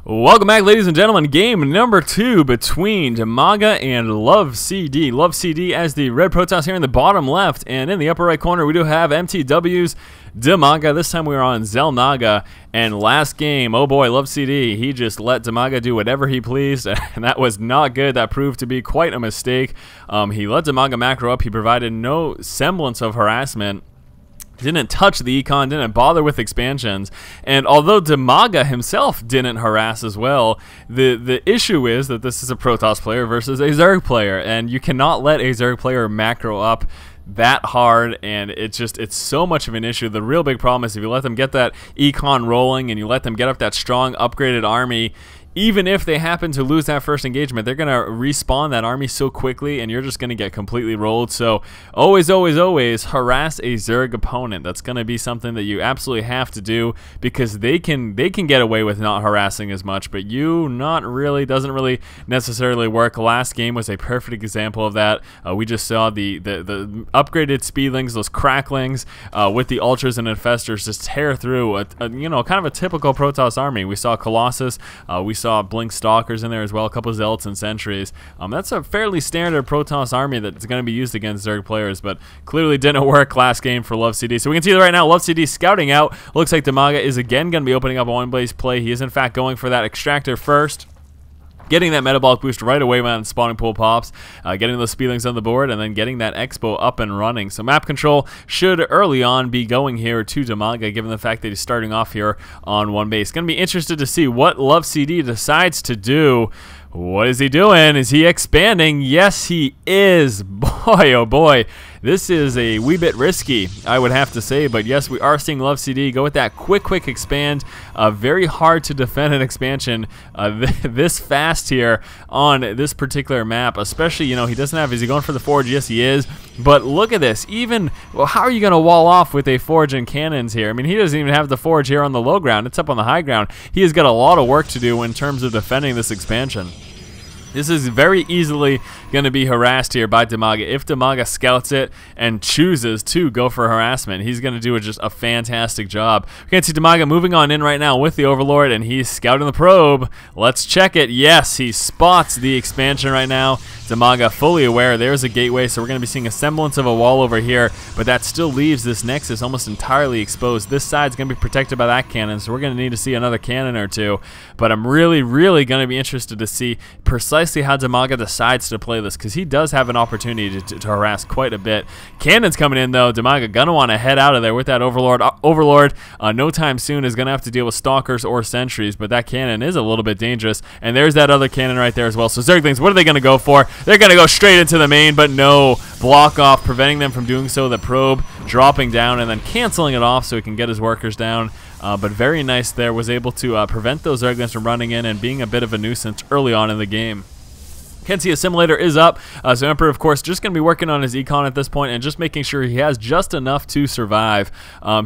Welcome back, ladies and gentlemen. Game number 2 between Dimaga and Lovecd. Lovecd as the red Protoss here in the bottom left, and in the upper right corner we do have MTW's Dimaga. This time we are on Xel'Naga, and last game, oh boy, Lovecd, he just let Dimaga do whatever he pleased, and that was not good. That proved to be quite a mistake. He let Dimaga macro up. He provided no semblance of harassment. Didn't touch the econ, didn't bother with expansions, and although Dimaga himself didn't harass as well, the issue is that this is a Protoss player versus a Zerg player, and you cannot let a Zerg player macro up that hard, and it's so much of an issue. The real big problem is if you let them get that econ rolling and you let them get up that strong upgraded army, even if they happen to lose that first engagement, they're going to respawn that army so quickly, and you're just going to get completely rolled. So always, always, always harass a Zerg opponent. That's going to be something that you absolutely have to do, because they can get away with not harassing as much, but you doesn't really necessarily work. Last game was a perfect example of that. We just saw the upgraded speedlings, those cracklings, with the ultras and infestors just tear through kind of a typical Protoss army. We saw Colossus, we saw Blink Stalkers in there as well, a couple of Zealots and Sentries. That's a fairly standard Protoss army that's going to be used against Zerg players, but clearly didn't work last game for Lovecd. So we can see that right now Lovecd scouting out. Looks like Dimaga is again going to be opening up a one-blaze play. He is in fact going for that extractor first, getting that metabolic boost right away when spawning pool pops, getting those speedlings on the board, and then getting that expo up and running. So map control should early on be going here to Dimaga, given the fact that he's starting off here on one base. Going to be interested to see what Lovecd decides to do. What is he doing? Is he expanding? Yes, he is. Boy, oh boy. This is a wee bit risky, I would have to say, but yes, we are seeing Lovecd go with that quick expand. Very hard to defend an expansion this fast here on this particular map, especially, he doesn't have, is he going for the forge? Yes, he is, but look at this. How are you going to wall off with a forge and cannons here? I mean, he doesn't even have the forge here on the low ground. It's up on the high ground. He has got a lot of work to do in terms of defending this expansion. This is very easily going to be harassed here by Dimaga. If Dimaga scouts it and chooses to go for harassment, he's going to do just a fantastic job. We can see Dimaga moving on in right now with the Overlord, and he's scouting the probe. Let's check it. Yes, he spots the expansion right now. Dimaga fully aware there's a gateway, so we're going to be seeing a semblance of a wall over here, but that still leaves this Nexus almost entirely exposed. This side's going to be protected by that cannon, so we're going to need to see another cannon or two, but I'm really going to be interested to see precisely how Dimaga decides to play this, because he does have an opportunity to harass quite a bit. Cannon's coming in though. Dimaga gonna want to head out of there with that Overlord. No time soon is gonna have to deal with Stalkers or Sentries, but that cannon is a little bit dangerous, and there's that other cannon right there as well. So Zerglings, what are they gonna go for? They're gonna go straight into the main, but no, block off, preventing them from doing so. The probe dropping down and then canceling it off so he can get his workers down. But very nice there, was able to prevent those Zerglings from running in and being a bit of a nuisance early on in the game. Can see Assimilator is up, so Emperor, of course, just going to be working on his econ at this point and just making sure he has just enough to survive.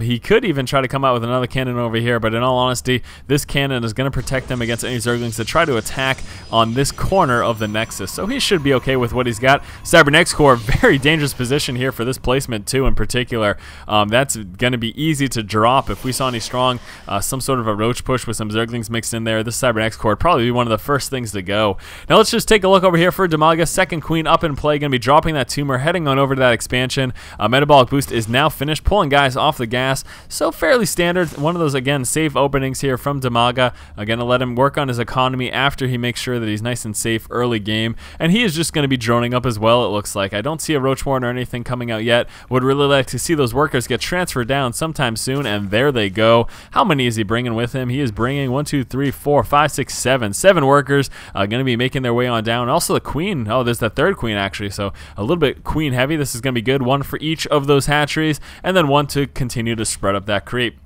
He could even try to come out with another cannon over here, but in all honesty, this cannon is going to protect him against any Zerglings that try to attack on this corner of the Nexus, so he should be okay with what he's got. Cybernex Core, very dangerous position here for this placement too in particular. That's going to be easy to drop if we saw any strong, some sort of a roach push with some Zerglings mixed in there. This Cybernex Core would probably be one of the first things to go. Now let's just take a look over here for Dimaga. Second Queen up in play, going to be dropping that tumor, heading on over to that expansion. Metabolic boost is now finished, pulling guys off the gas, so fairly standard. One of those, again, safe openings here from Dimaga. Going to let him work on his economy after he makes sure that he's nice and safe early game, and he is just going to be droning up as well, it looks like. I don't see a Roach Warren or anything coming out yet. Would really like to see those workers get transferred down sometime soon, and there they go. How many is he bringing with him? He is bringing 1, 2, 3, 4, 5, 6, 7 workers, going to be making their way on down. Also the Queen, oh, there's the third Queen actually, so a little bit Queen heavy. This is going to be good. One for each of those hatcheries, and then one to continue to spread up that creep.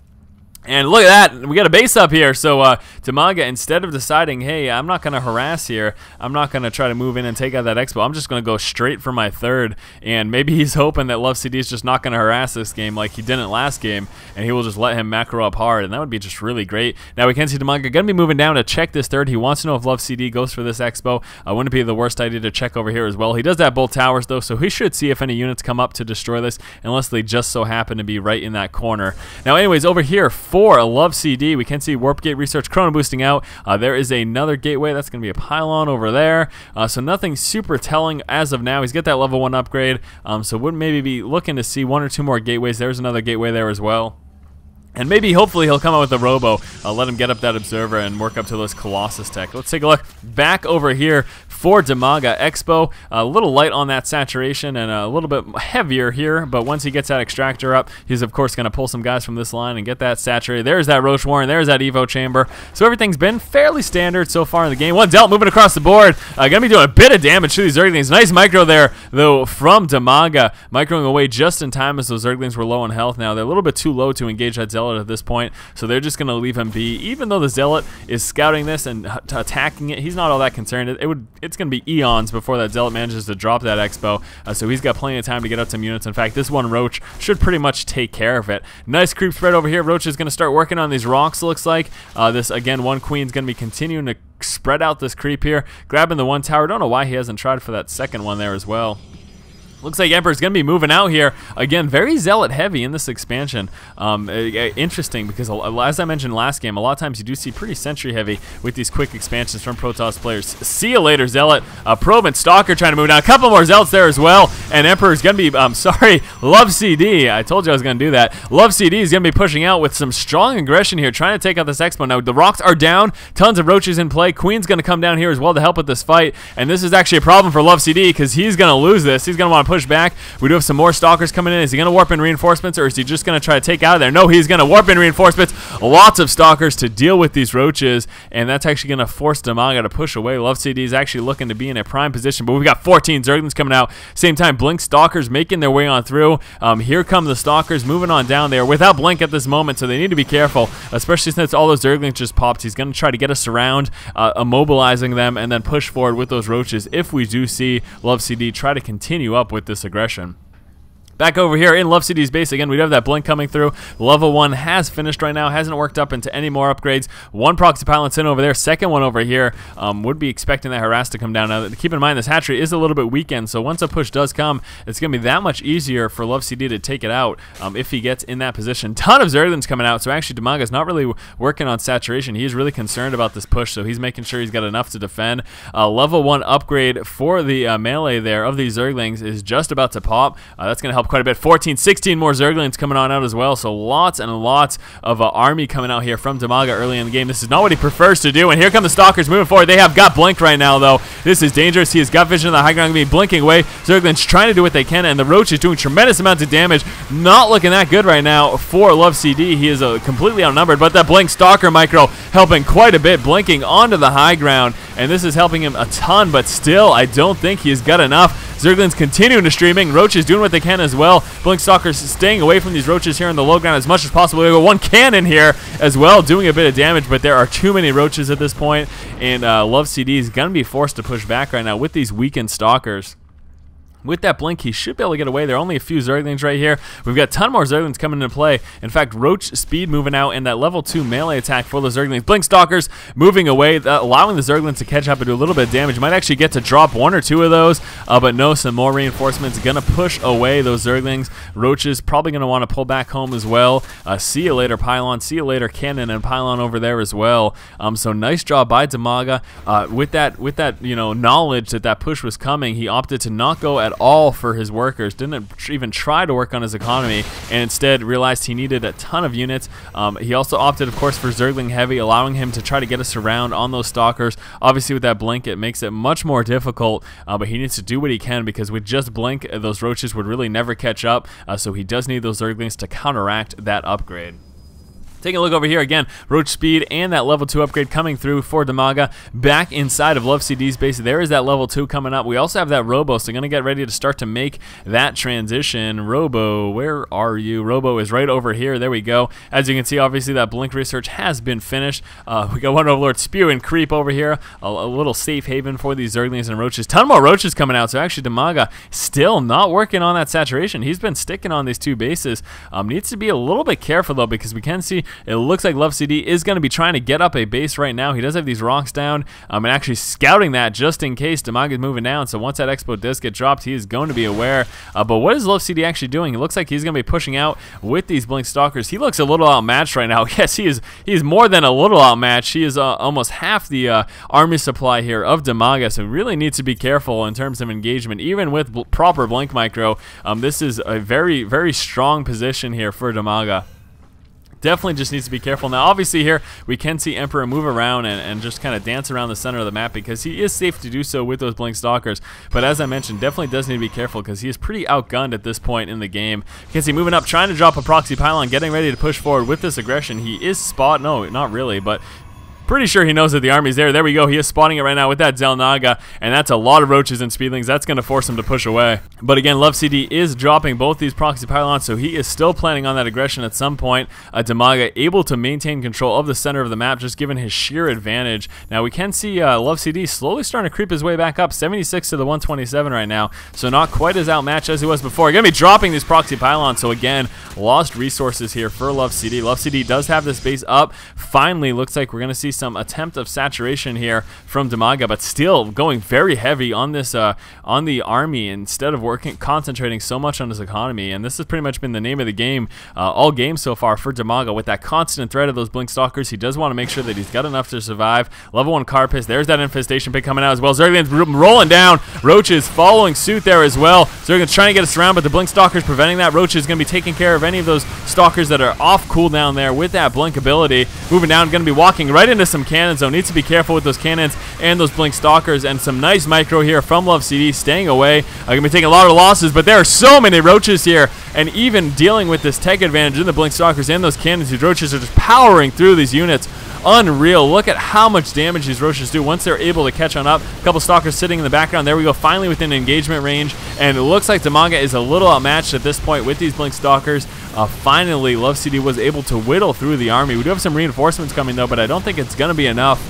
And look at that, we got a base up here, so Dimaga, instead of deciding, hey, I'm not going to harass here, I'm not going to try to move in and take out that expo, I'm just going to go straight for my third, and maybe he's hoping that Lovecd is just not going to harass this game like he didn't last game, and he will just let him macro up hard, and that would be just really great. Now we can see Dimaga going to be moving down to check this third. He wants to know if Lovecd goes for this expo. Wouldn't be the worst idea to check over here as well. He does have both towers though, so he should see if any units come up to destroy this, unless they just so happen to be right in that corner. Now anyways, over here, for Love CD. We can see Warp Gate Research Chrono boosting out. There is another gateway. That's going to be a pylon over there. So nothing super telling as of now. He's got that level 1 upgrade. So would maybe be looking to see 1 or 2 more gateways. There's another gateway there as well. And maybe, hopefully, he'll come out with a Robo. Let him get up that Observer and work up to those Colossus tech. Let's take a look back over here for Dimaga. Expo, a little light on that saturation and a little bit heavier here. But once he gets that Extractor up, he's, of course, going to pull some guys from this line and get that saturated. There's that Roach Warren. There's that Evo Chamber. So everything's been fairly standard so far in the game. One Delt moving across the board. Going to be doing a bit of damage to these Zerglings. Nice micro there, though, from Dimaga. Microing away just in time as those Zerglings were low on health. Now, they're a little bit too low to engage that Zealot at this point, so they're just going to leave him be. Even though the Zealot is scouting this and attacking it, he's not all that concerned. It's going to be eons before that Zealot manages to drop that Expo, so he's got plenty of time to get up some units. In fact, this one Roach should pretty much take care of it. Nice creep spread over here. Roach is going to start working on these rocks, looks like. This, again, one Queen's going to be continuing to spread out this creep here, grabbing the one tower. Don't know why he hasn't tried for that second one there as well. Looks like Emperor's going to be moving out here. Again, very Zealot heavy in this expansion. Interesting because, as I mentioned last game, a lot of times you do see pretty Sentry heavy with these quick expansions from Protoss players. See you later, Zealot. Probe and Stalker trying to move down. A couple more Zealots there as well. And Emperor's going to be, sorry, Love CD. I told you I was going to do that. Love CD is going to be pushing out with some strong aggression here, trying to take out this Expo. Now, the rocks are down. Tons of Roaches in play. Queen's going to come down here as well to help with this fight. And this is actually a problem for Love CD because he's going to lose this. He's going to want to push back. We do have some more Stalkers coming in. Is he going to warp in reinforcements, or is he just going to try to take out of there? No, he's going to warp in reinforcements. Lots of Stalkers to deal with these Roaches, and that's actually going to force Dimaga to push away. Love CD is actually looking to be in a prime position, but we've got 14 Zerglings coming out. Same time, Blink Stalkers making their way on through. Here come the Stalkers moving on down there without Blink at this moment, so they need to be careful, especially since all those Zerglings just popped. He's going to try to get us around, immobilizing them, and then push forward with those Roaches if we do see Love CD try to continue up with this aggression. Back over here in Love CD's base, again, we do have that Blink coming through. Level 1 has finished right now, hasn't worked up into any more upgrades. One Proxy Pilot's in over there, second one over here. Would be expecting that Harass to come down. Now, keep in mind, this hatchery is a little bit weakened, so once a push does come, it's going to be that much easier for Love CD to take it out if he gets in that position. Ton of Zerglings coming out, so actually Dimaga's not really working on saturation. He's really concerned about this push, so he's making sure he's got enough to defend. Level 1 upgrade for the melee there of these Zerglings is just about to pop. That's going to help quite a bit. 14, 16 more Zerglings coming on out as well, so lots and lots of army coming out here from Dimaga early in the game. This is not what he prefers to do, and here come the Stalkers moving forward. They have got Blink right now, though. This is dangerous. He has got vision on the high ground, going to be blinking away. Zerglings trying to do what they can, and the Roach is doing tremendous amounts of damage. Not looking that good right now for Love CD. He is completely outnumbered, but that Blink Stalker micro helping quite a bit, blinking onto the high ground, and this is helping him a ton, but still, I don't think he has got enough. Zerglings continuing to streaming. Roaches doing what they can as well. Blink Stalkers staying away from these Roaches here on the low ground as much as possible. We got one cannon here as well, doing a bit of damage, but there are too many Roaches at this point, and Love CD is going to be forced to push back right now with these weakened Stalkers. With that Blink, he should be able to get away. There are only a few Zerglings right here. We've got a ton more Zerglings coming into play. In fact, Roach speed moving out and that level 2 melee attack for the Zerglings. Blink Stalkers moving away, allowing the Zerglings to catch up and do a little bit of damage. Might actually get to drop 1 or 2 of those, but no, some more reinforcements. Going to push away those Zerglings. Roaches probably going to want to pull back home as well. See you later, Pylon. See you later, Cannon and Pylon over there as well. So nice job by Dimaga. With that knowledge that push was coming, he opted to not go at all for his workers, didn't even try to work on his economy, and instead realized he needed a ton of units. He also opted, of course, for Zergling Heavy, allowing him to try to get us around on those Stalkers. Obviously, with that Blink, it makes it much more difficult, but he needs to do what he can because with just Blink, those Roaches would really never catch up, so he does need those Zerglings to counteract that upgrade. Taking a look over here again, Roach speed and that level 2 upgrade coming through for Dimaga. Back inside of Love CD's base, there is that level 2 coming up. We also have that Robo, so going to get ready to start to make that transition. Robo, where are you? Robo is right over here. There we go. As you can see, obviously that Blink research has been finished. We got one Overlord Spew and Creep over here. A little safe haven for these Zerglings and Roaches. Ton more Roaches coming out, so actually Dimaga still not working on that saturation. He's been sticking on these 2 bases. Needs to be a little bit careful though, because we can see It looks like LoveCD is going to be trying to get up a base right now. He does have these rocks down, and actually scouting that just in case Dimaga is moving down. So once that Expo disc gets dropped, he is going to be aware. But what is LoveCD actually doing? It looks like he's going to be pushing out with these Blink Stalkers. He looks a little outmatched right now. Yes, he is more than a little outmatched. He is almost half the army supply here of Dimaga, so really needs to be careful in terms of engagement. Even with proper Blink Micro, this is a very, very strong position here for Dimaga. Definitely just needs to be careful. Now, obviously here, we can see Emperor move around and just kind of dance around the center of the map because he is safe to do so with those Blink Stalkers. But as I mentioned, definitely does need to be careful because he is pretty outgunned at this point in the game. You can see moving up, trying to drop a proxy pylon, getting ready to push forward with this aggression. He is no, not really, but pretty sure he knows that the army's there. There we go. He is spotting it right now with that Dimaga, and that's a lot of roaches and speedlings. That's going to force him to push away. But again, LoveCD is dropping both these proxy pylons, so he is still planning on that aggression at some point. Dimaga able to maintain control of the center of the map, just given his sheer advantage. Now we can see LoveCD slowly starting to creep his way back up, 76 to the 127 right now, so not quite as outmatched as he was before. Going to be dropping these proxy pylons, so again, lost resources here for LoveCD. LoveCD does have this base up. Finally, looks like we're going to see some attempt of saturation here from Dimaga, but still going very heavy on this on the army instead of concentrating so much on his economy. And this has pretty much been the name of the game all game so far for Dimaga. With that constant threat of those Blink Stalkers, he does want to make sure that he's got enough to survive. Level 1 Carapace, there's that infestation pick coming out as well. Zergling's rolling down, Roaches following suit there as well. Zergling's trying to get us around, but the Blink Stalkers preventing that. Roach is going to be taking care of any of those Stalkers that are off cooldown there with that Blink ability. Moving down, going to be walking right into some cannons, so needs to be careful with those cannons and those Blink Stalkers, and some nice micro here from LoveCD, staying away. Going to be taking a lot of losses, but there are so many roaches here, and even dealing with this tech advantage in the Blink Stalkers and those cannons, these roaches are just powering through these units. Unreal. Look at how much damage these roaches do once they're able to catch on up. A couple Stalkers sitting in the background. There we go, finally within engagement range, and it looks like Dimaga is a little outmatched at this point with these Blink Stalkers. Finally, LoveCD was able to whittle through the army. We do have some reinforcements coming though, but I don't think it's going to be enough.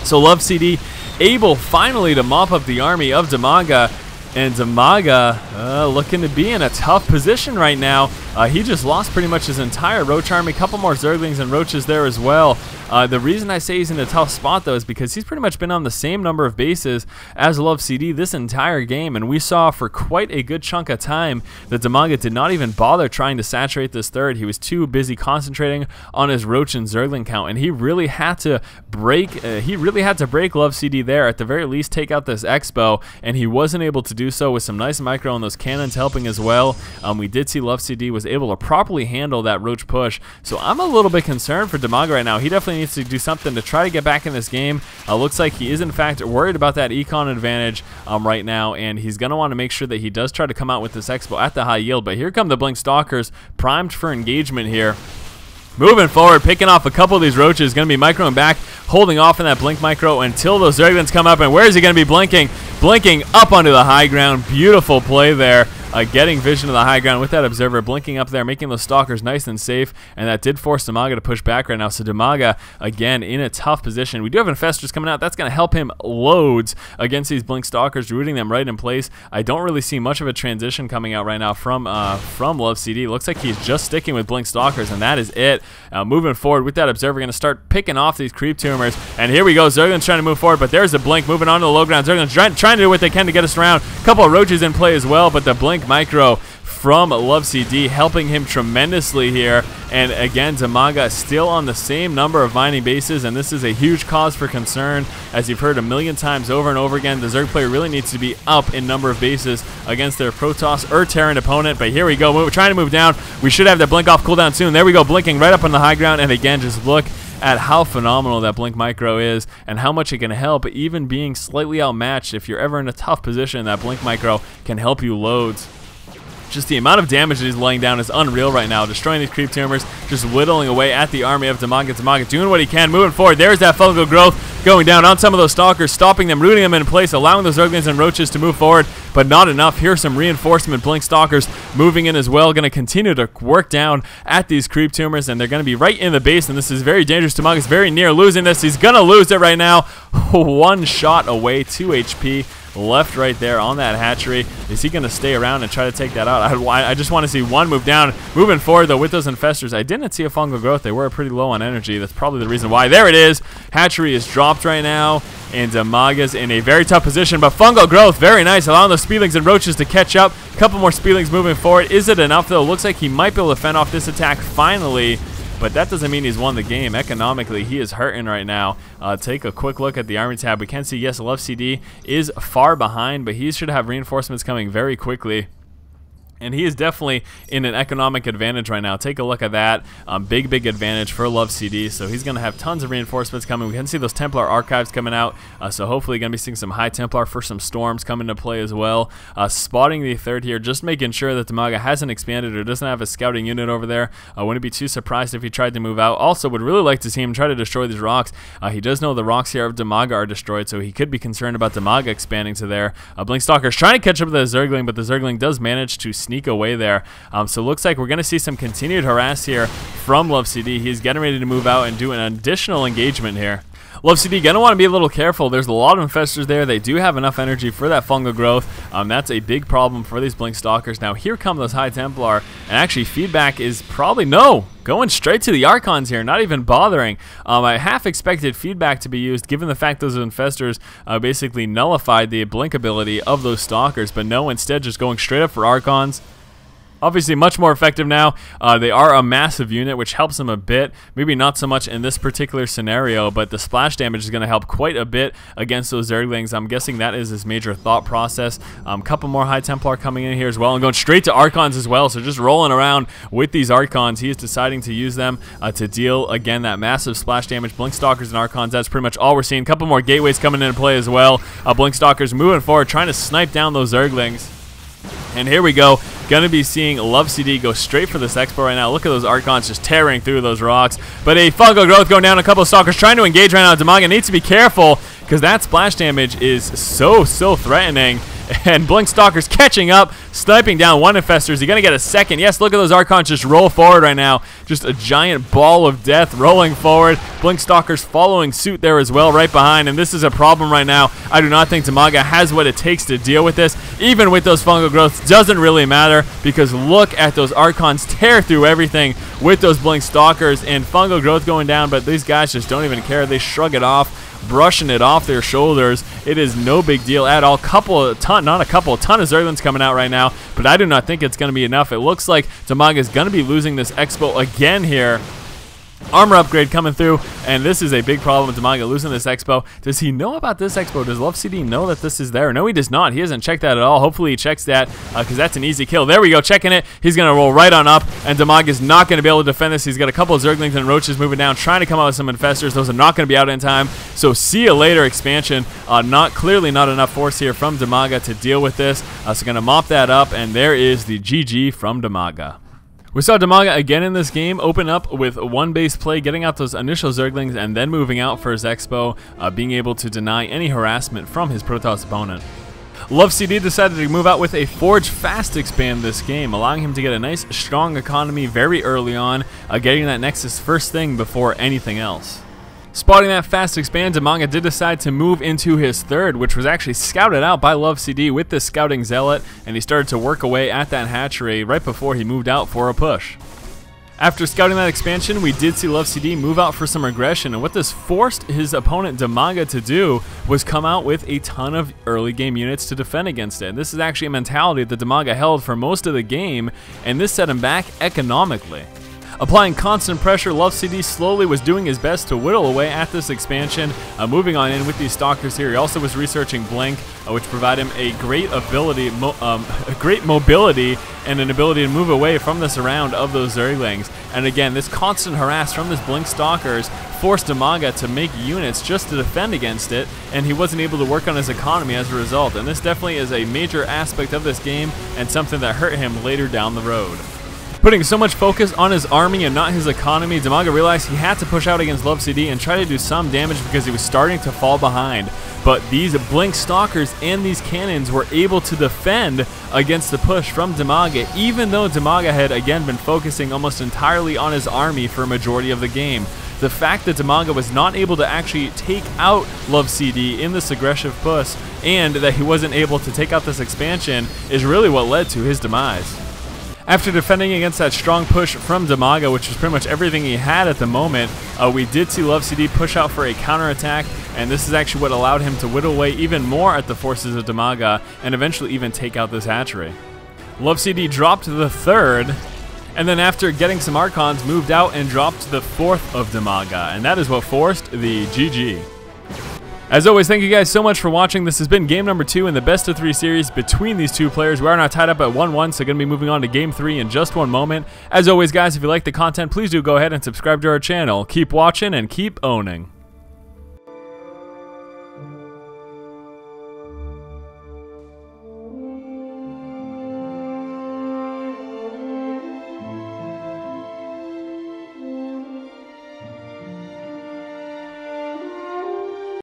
So LoveCD able finally to mop up the army of Dimaga, and Dimaga looking to be in a tough position right now. He just lost pretty much his entire roach army. A couple more Zerglings and roaches there as well. The reason I say he's in a tough spot though is because he's pretty much been on the same number of bases as LoveCD this entire game, and we saw for quite a good chunk of time that Dimaga did not even bother trying to saturate this third. He was too busy concentrating on his roach and Zergling count, and he really had to break LoveCD there, at the very least take out this Expo, and he wasn't able to do so with some nice micro and those cannons helping as well. We did see LoveCD was able to properly handle that roach push, so I'm a little bit concerned for Dimaga right now. He definitely needs to do something to try to get back in this game. Looks like he is in fact worried about that econ advantage right now, and he's going to want to make sure that he does try to come out with this Expo at the high yield. But here come the Blink Stalkers, primed for engagement here. Moving forward, picking off a couple of these roaches, going to be microing back, holding off in that Blink Micro until those Zerglings come up. And where is he going to be blinking? Blinking up onto the high ground. Beautiful play there. Getting vision of the high ground with that Observer, blinking up there, making those Stalkers nice and safe, and that did force Dimaga to push back right now. So Dimaga, again, in a tough position. We do have Infestors coming out. That's going to help him loads against these Blink Stalkers, rooting them right in place. I don't really see much of a transition coming out right now from LoveCD. Looks like he's just sticking with Blink Stalkers, and that is it. Moving forward with that Observer, going to start picking off these creep tumors, and here we go. Zergling's trying to move forward, but there's a Blink moving on to the low ground. Zergling's trying to do what they can to get us around. A couple of roaches in play as well, but the Blink Micro from LoveCD helping him tremendously here. And again, Dimaga still on the same number of mining bases, and this is a huge cause for concern. As you've heard a million times over and over again, the Zerg player really needs to be up in number of bases against their Protoss or Terran opponent. But here we go, we're trying to move down. We should have that Blink off cooldown soon. There we go, blinking right up on the high ground, and again, just look at how phenomenal that Blink Micro is and how much it can help. Even being slightly outmatched, if you're ever in a tough position, that Blink Micro can help you loads. Just the amount of damage that he's laying down is unreal right now. Destroying these creep tumors, just whittling away at the army of Dimaga. Dimaga doing what he can, moving forward. There's that fungal growth going down on some of those Stalkers, stopping them, rooting them in place, allowing those Zerglings and Roaches to move forward, but not enough. Here's some reinforcement Blink Stalkers moving in as well, going to continue to work down at these creep tumors, and they're going to be right in the base, and this is very dangerous. Dimaga's very near losing this. He's going to lose it right now. One shot away, 2 HP. left right there on that hatchery. Is he going to stay around and try to take that out? I just want to see one move down. Moving forward, though, with those infestors, I didn't see a fungal growth. They were pretty low on energy. That's probably the reason why. There it is. Hatchery is dropped right now, and Dimaga's in a very tough position, but fungal growth, very nice, allowing those Speedlings and Roaches to catch up. A couple more Speedlings moving forward. Is it enough, though? Looks like he might be able to fend off this attack finally, but that doesn't mean he's won the game. Economically, he is hurting right now. Take a quick look at the army tab. We can see, yes, Lovecd is far behind, but he should have reinforcements coming very quickly. And he is definitely in an economic advantage right now. Take a look at that. Big advantage for Lovecd. So he's going to have tons of reinforcements coming. We can see those Templar archives coming out. So hopefully going to be seeing some high Templar for some storms come into play as well. Spotting the third here, just making sure that Dimaga hasn't expanded or doesn't have a scouting unit over there. I wouldn't be too surprised if he tried to move out. Also, would really like to see him try to destroy these rocks. He does know the rocks here of Dimaga are destroyed, so he could be concerned about Dimaga expanding to there. Blinkstalker's trying to catch up with the Zergling, but the Zergling does manage to sneak away there. So it looks like we're going to see some continued harass here from Lovecd. He's getting ready to move out and do an additional engagement here. Lovecd going to want to be a little careful. There's a lot of infestors there. They do have enough energy for that fungal growth. That's a big problem for these Blinkstalkers. Now here come those High Templar, and actually feedback is probably going straight to the Archons here, not even bothering. I half expected feedback to be used given the fact those infestors basically nullified the blink ability of those Stalkers, but no, instead just going straight up for Archons. Obviously much more effective now. They are a massive unit, which helps them a bit. Maybe not so much in this particular scenario, but the splash damage is going to help quite a bit against those Zerglings. I'm guessing that is his major thought process. Couple more High Templar coming in here as well, and going straight to Archons as well. So just rolling around with these Archons. He is deciding to use them to deal, again, that massive splash damage. Blinkstalkers and Archons, that's pretty much all we're seeing. Couple more gateways coming into play as well. Blinkstalkers moving forward, trying to snipe down those Zerglings. And here we go. Going to be seeing Lovecd go straight for this Expo right now. Look at those Archons just tearing through those rocks. But a fungal growth going down. A couple of Stalkers trying to engage right now. Dimaga needs to be careful because that splash damage is so threatening. And Blinkstalker's catching up, sniping down one infestor. Is he going to get a second? Yes, look at those Archons just roll forward right now. Just a giant ball of death rolling forward. Blinkstalker's following suit there as well, right behind. And this is a problem right now. I do not think Dimaga has what it takes to deal with this. Even with those fungal growths, doesn't really matter because look at those Archons tear through everything with those Blinkstalkers and fungal growth going down. But these guys just don't even care. They shrug it off, brushing it off their shoulders. It is no big deal at all. A ton of Zerglings coming out right now, but I do not think it's going to be enough. It looks like Dimaga is going to be losing this Expo again here. Armor upgrade coming through, and this is a big problem with Dimaga losing this Expo. Does he know about this Expo? Does Lovecd know that this is there? No, he does not. He hasn't checked that at all. Hopefully he checks that because that's an easy kill. There we go, checking it. He's going to roll right on up, and Dimaga is not going to be able to defend this. He's got a couple of Zerglings and Roaches moving down, trying to come out with some infestors. Those are not going to be out in time, so see you later expansion. Clearly not enough force here from Dimaga to deal with this. So going to mop that up, and there is the GG from Dimaga. We saw Dimaga again in this game open up with one base play, getting out those initial Zerglings and then moving out for his Expo, being able to deny any harassment from his Protoss opponent. Lovecd decided to move out with a Forge Fast expand this game, allowing him to get a nice strong economy very early on, getting that Nexus first thing before anything else. Spotting that fast expand, Dimaga did decide to move into his third, which was actually scouted out by Lovecd with this scouting zealot, and he started to work away at that hatchery right before he moved out for a push. After scouting that expansion, we did see Lovecd move out for some aggression, and what this forced his opponent Dimaga to do was come out with a ton of early game units to defend against it. And this is actually a mentality that Dimaga held for most of the game, and this set him back economically. Applying constant pressure, Lovecd slowly was doing his best to whittle away at this expansion, moving on in with these Stalkers here. He also was researching Blink, which provided him a great ability, great mobility, and an ability to move away from the surround of those Zerglings. And again, this constant harass from this Blink Stalkers forced Dimaga to make units just to defend against it, and he wasn't able to work on his economy as a result. And this definitely is a major aspect of this game and something that hurt him later down the road. Putting so much focus on his army and not his economy, Dimaga realized he had to push out against Lovecd and try to do some damage because he was starting to fall behind. But these Blink Stalkers and these cannons were able to defend against the push from Dimaga, even though Dimaga had again been focusing almost entirely on his army for a majority of the game. the fact that Dimaga was not able to actually take out Lovecd in this aggressive push, and that he wasn't able to take out this expansion, is really what led to his demise. After defending against that strong push from Dimaga, which was pretty much everything he had at the moment, we did see Lovecd push out for a counterattack, and this is actually what allowed him to whittle away even more at the forces of Dimaga and eventually even take out this hatchery. Lovecd dropped to the 3rd, and then after getting some Archons, moved out and dropped to the 4th of Dimaga, and that is what forced the GG. As always, thank you guys so much for watching. This has been game number 2 in the best of 3 series between these two players. We are now tied up at 1-1, so going to be moving on to game 3 in just one moment. As always, guys, if you like the content, please do go ahead and subscribe to our channel. Keep watching and keep owning.